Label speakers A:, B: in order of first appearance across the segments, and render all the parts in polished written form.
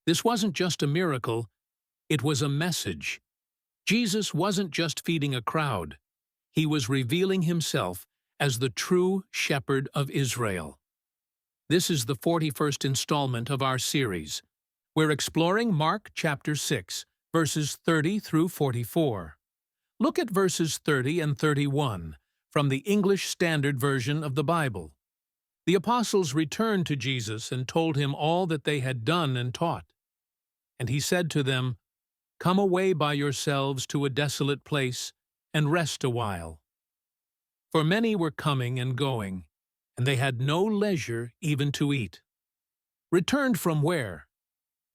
A: This wasn't just a miracle, it was a message. Jesus wasn't just feeding a crowd. He was revealing himself as the true shepherd of Israel. This is the 41st installment of our series. We're exploring Mark chapter 6, verses 30 through 44. Look at verses 30 and 31 from the English Standard Version of the Bible. The apostles returned to Jesus and told him all that they had done and taught. And he said to them, "Come away by yourselves to a desolate place and rest a while." For many were coming and going, and they had no leisure even to eat. Returned from where?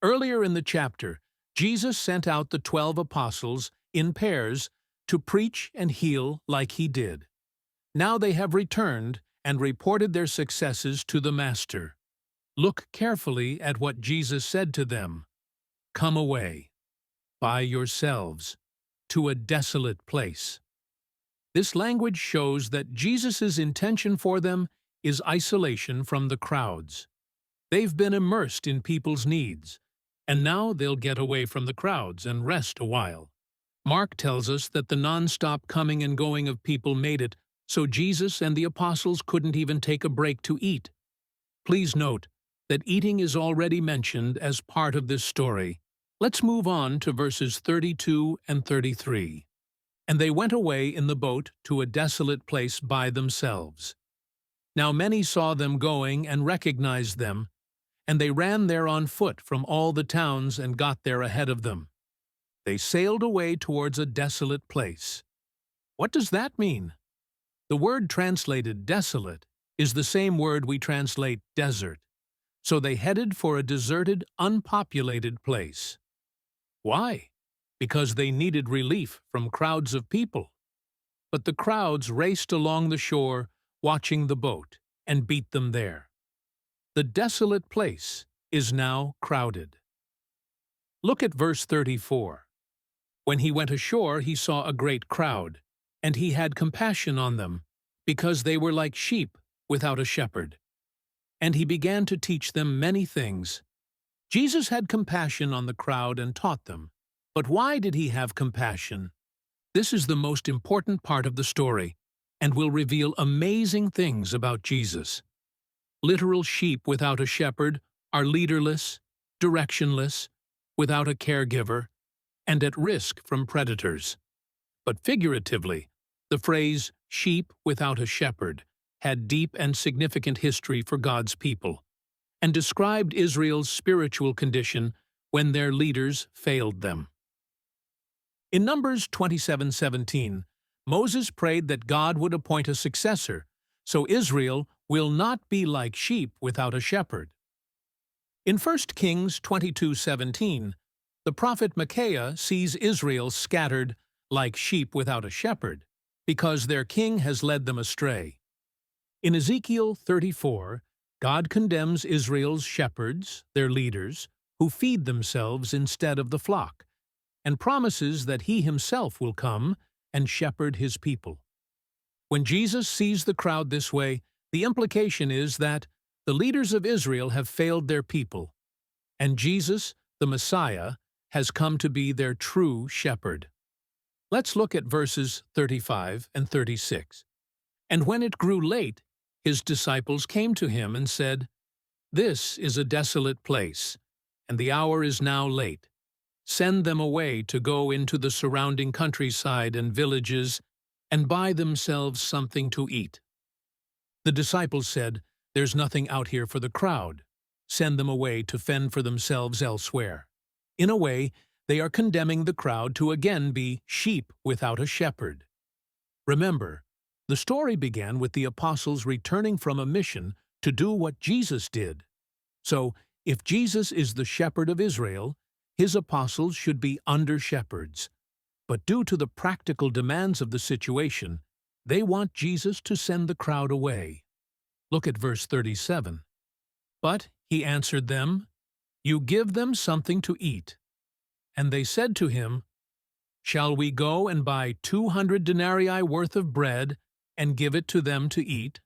A: Earlier in the chapter, Jesus sent out the 12 apostles in pairs to preach and heal like he did. Now they have returned and reported their successes to the Master. Look carefully at what Jesus said to them. Come away, by yourselves, to a desolate place. This language shows that Jesus' intention for them is isolation from the crowds. They've been immersed in people's needs, and now they'll get away from the crowds and rest a while. Mark tells us that the non-stop coming and going of people made it so Jesus and the apostles couldn't even take a break to eat. Please note that eating is already mentioned as part of this story. Let's move on to verses 32 and 33. And they went away in the boat to a desolate place by themselves. Now many saw them going and recognized them, and they ran there on foot from all the towns and got there ahead of them. They sailed away towards a desolate place. What does that mean? The word translated desolate is the same word we translate desert. So they headed for a deserted, unpopulated place. Why? Because they needed relief from crowds of people. But the crowds raced along the shore, watching the boat, and beat them there. The desolate place is now crowded. Look at verse 34. When he went ashore, he saw a great crowd, and he had compassion on them, because they were like sheep without a shepherd. And he began to teach them many things. Jesus had compassion on the crowd and taught them. But why did he have compassion? This is the most important part of the story, and will reveal amazing things about Jesus. Literal sheep without a shepherd are leaderless, directionless, without a caregiver, and at risk from predators. But figuratively, the phrase sheep without a shepherd had deep and significant history for God's people, and described Israel's spiritual condition when their leaders failed them. In Numbers 27:17, Moses prayed that God would appoint a successor, so Israel will not be like sheep without a shepherd. In 1 Kings 22:17, the prophet Micaiah sees Israel scattered like sheep without a shepherd, because their king has led them astray. In Ezekiel 34, God condemns Israel's shepherds, their leaders, who feed themselves instead of the flock, and promises that he himself will come and shepherd his people. When Jesus sees the crowd this way, the implication is that the leaders of Israel have failed their people, and Jesus, the Messiah, has come to be their true shepherd. Let's look at verses 35 and 36. And when it grew late, his disciples came to him and said, "This is a desolate place, and the hour is now late. Send them away to go into the surrounding countryside and villages and buy themselves something to eat." The disciples said, "There's nothing out here for the crowd. Send them away to fend for themselves elsewhere." In a way, they are condemning the crowd to again be sheep without a shepherd. Remember, the story began with the apostles returning from a mission to do what Jesus did. So, if Jesus is the shepherd of Israel, his apostles should be under-shepherds. But due to the practical demands of the situation, they want Jesus to send the crowd away. Look at verse 37. But he answered them, "You give them something to eat." And they said to him, "Shall we go and buy 200 denarii worth of bread and give it to them to eat?"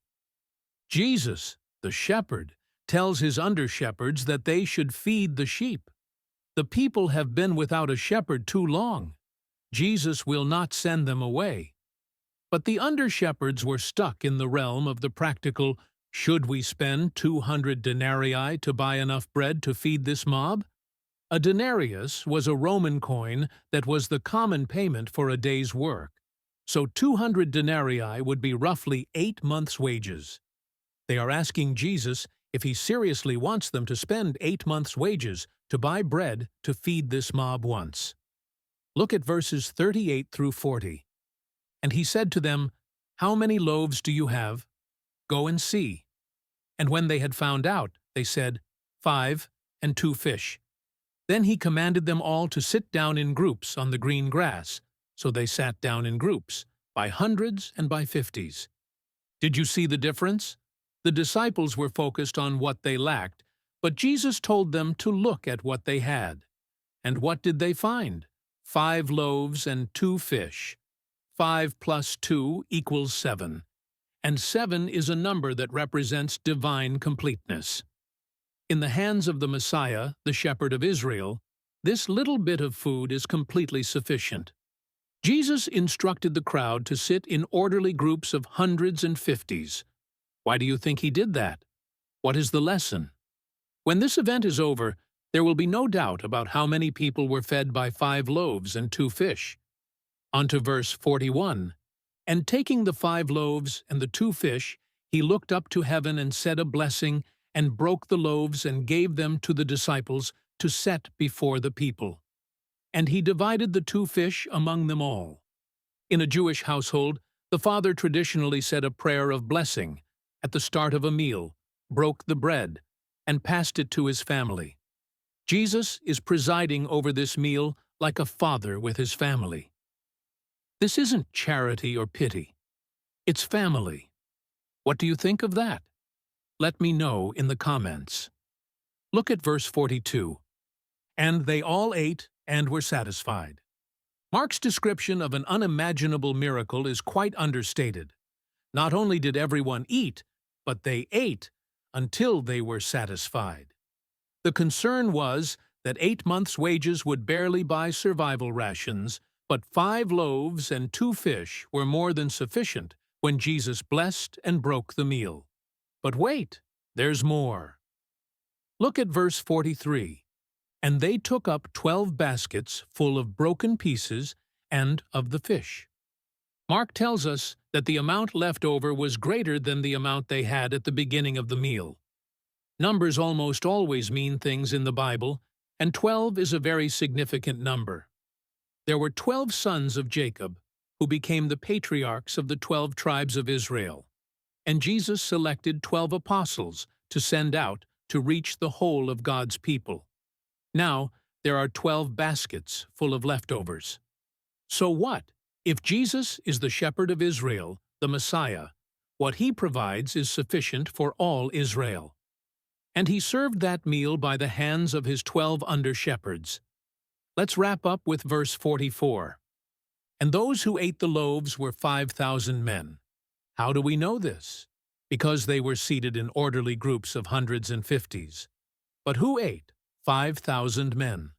A: Jesus, the shepherd, tells his under-shepherds that they should feed the sheep. The people have been without a shepherd too long. Jesus will not send them away. But the under-shepherds were stuck in the realm of the practical, should we spend 200 denarii to buy enough bread to feed this mob? A denarius was a Roman coin that was the common payment for a day's work. So 200 denarii would be roughly 8 months' wages. They are asking Jesus if he seriously wants them to spend 8 months' wages to buy bread to feed this mob once. Look at verses 38 through 40. And he said to them, "How many loaves do you have? Go and see." And when they had found out, they said, 5, and 2 fish. Then he commanded them all to sit down in groups on the green grass. So they sat down in groups, by hundreds and by 50s. Did you see the difference? The disciples were focused on what they lacked, but Jesus told them to look at what they had. And what did they find? 5 loaves and 2 fish. 5 plus 2 equals 7. And 7 is a number that represents divine completeness. In the hands of the Messiah, the shepherd of Israel, this little bit of food is completely sufficient. Jesus instructed the crowd to sit in orderly groups of hundreds and 50s. Why do you think he did that? What is the lesson? When this event is over, there will be no doubt about how many people were fed by 5 loaves and 2 fish. On to verse 41. And taking the 5 loaves and the 2 fish, he looked up to heaven and said a blessing, and broke the loaves and gave them to the disciples to set before the people. And he divided the 2 fish among them all. In a Jewish household, the father traditionally said a prayer of blessing at the start of a meal, broke the bread, and passed it to his family. Jesus is presiding over this meal like a father with his family. This isn't charity or pity. It's family. What do you think of that? Let me know in the comments. Look at verse 42. And they all ate and were satisfied. Mark's description of an unimaginable miracle is quite understated. Not only did everyone eat, but they ate until they were satisfied. The concern was that 8 months' wages would barely buy survival rations, but 5 loaves and 2 fish were more than sufficient when Jesus blessed and broke the meal. But wait, there's more. Look at verse 43. And they took up 12 baskets full of broken pieces and of the fish. Mark tells us that the amount left over was greater than the amount they had at the beginning of the meal. Numbers almost always mean things in the Bible, and 12 is a very significant number. There were 12 sons of Jacob, who became the patriarchs of the 12 tribes of Israel. And Jesus selected 12 apostles to send out to reach the whole of God's people. Now, there are 12 baskets full of leftovers. So what? If Jesus is the shepherd of Israel, the Messiah, what he provides is sufficient for all Israel. And he served that meal by the hands of his 12 under-shepherds. Let's wrap up with verse 44. And those who ate the loaves were 5,000 men. How do we know this? Because they were seated in orderly groups of hundreds and 50s. But who ate? 5,000 men.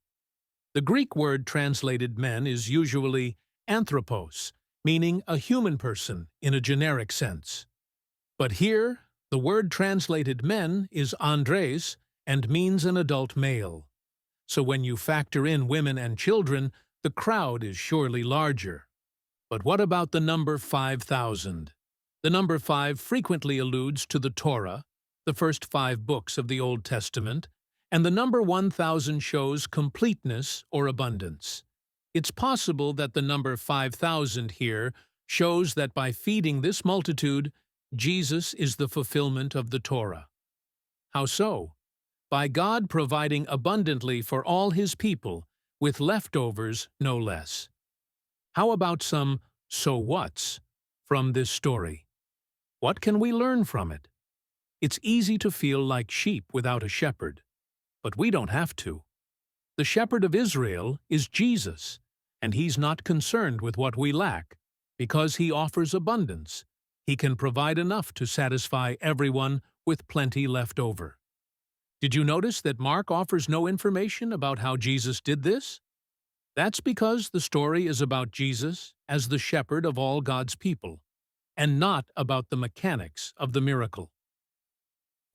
A: The Greek word translated men is usually anthropos, meaning a human person in a generic sense. But here, the word translated men is andres and means an adult male. So when you factor in women and children, the crowd is surely larger. But what about the number 5,000? The number 5 frequently alludes to the Torah, the first 5 books of the Old Testament, and the number 1,000 shows completeness or abundance. It's possible that the number 5,000 here shows that by feeding this multitude, Jesus is the fulfillment of the Torah. How so? By God providing abundantly for all his people, with leftovers no less. How about some so whats from this story? What can we learn from it? It's easy to feel like sheep without a shepherd, but we don't have to. The shepherd of Israel is Jesus, and he's not concerned with what we lack, because he offers abundance. He can provide enough to satisfy everyone with plenty left over. Did you notice that Mark offers no information about how Jesus did this? That's because the story is about Jesus as the shepherd of all God's people, and not about the mechanics of the miracle.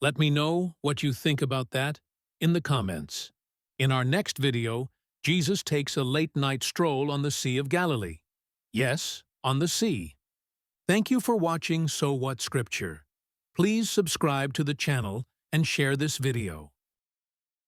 A: Let me know what you think about that in the comments. In our next video, Jesus takes a late-night stroll on the Sea of Galilee. Yes, on the sea. Thank you for watching So What Scripture. Please subscribe to the channel and share this video.